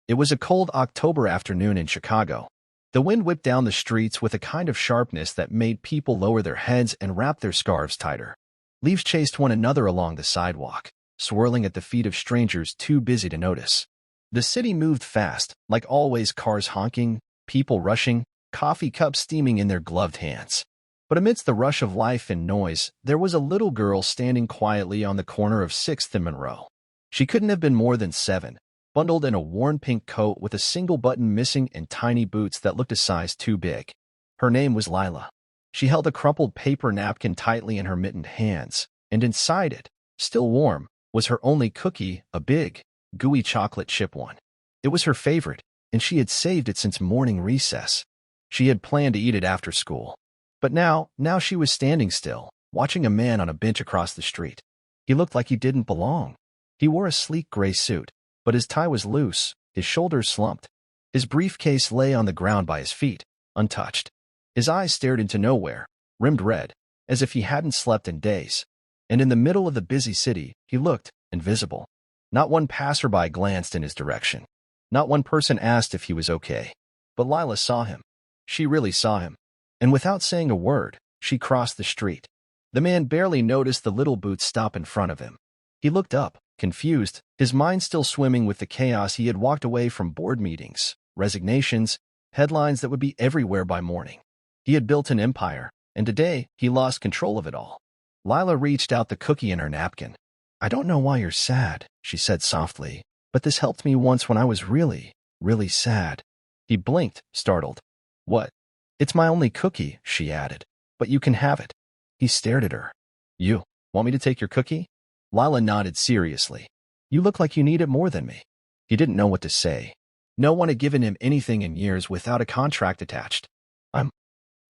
It was a cold October afternoon in Chicago. The wind whipped down the streets with a kind of sharpness that made people lower their heads and wrap their scarves tighter. Leaves chased one another along the sidewalk, swirling at the feet of strangers too busy to notice. The city moved fast, like always, cars honking, people rushing, coffee cups steaming in their gloved hands. But amidst the rush of life and noise, there was a little girl standing quietly on the corner of 6th and Monroe. She couldn't have been more than 7, bundled in a worn pink coat with a single button missing and tiny boots that looked a size too big. Her name was Lila. She held a crumpled paper napkin tightly in her mittened hands, and inside it, still warm, was her only cookie, a big, gooey chocolate chip one. It was her favorite, and she had saved it since morning recess. She had planned to eat it after school. But now she was standing still, watching a man on a bench across the street. He looked like he didn't belong. He wore a sleek gray suit, but his tie was loose, his shoulders slumped. His briefcase lay on the ground by his feet, untouched. His eyes stared into nowhere, rimmed red, as if he hadn't slept in days. And in the middle of the busy city, he looked invisible. Not one passerby glanced in his direction. Not one person asked if he was okay. But Lila saw him. She really saw him. And without saying a word, she crossed the street. The man barely noticed the little boots stop in front of him. He looked up, confused, his mind still swimming with the chaos. He had walked away from board meetings, resignations, headlines that would be everywhere by morning. He had built an empire, and today he lost control of it all. Lila reached out the cookie in her napkin. "I don't know why you're sad," she said softly, "but this helped me once when I was really, really sad." He blinked, startled. "What?" "It's my only cookie," she added, "but you can have it." He stared at her. "You want me to take your cookie?" Lila nodded seriously. "You look like you need it more than me." He didn't know what to say. No one had given him anything in years without a contract attached.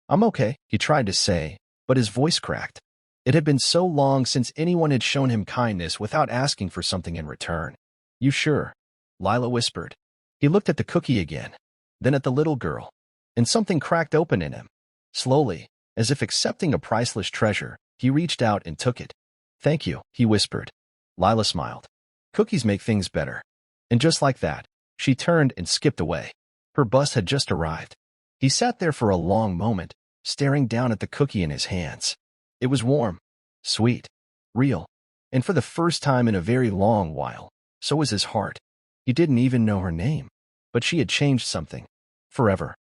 I'm okay," he tried to say, but his voice cracked. It had been so long since anyone had shown him kindness without asking for something in return. "You sure?" Lila whispered. He looked at the cookie again, then at the little girl, and something cracked open in him. Slowly, as if accepting a priceless treasure, he reached out and took it. "Thank you," he whispered. Lila smiled. "Cookies make things better." And just like that, she turned and skipped away. Her bus had just arrived. He sat there for a long moment, staring down at the cookie in his hands. It was warm, sweet, real, and for the first time in a very long while, so was his heart. He didn't even know her name, but she had changed something. Forever.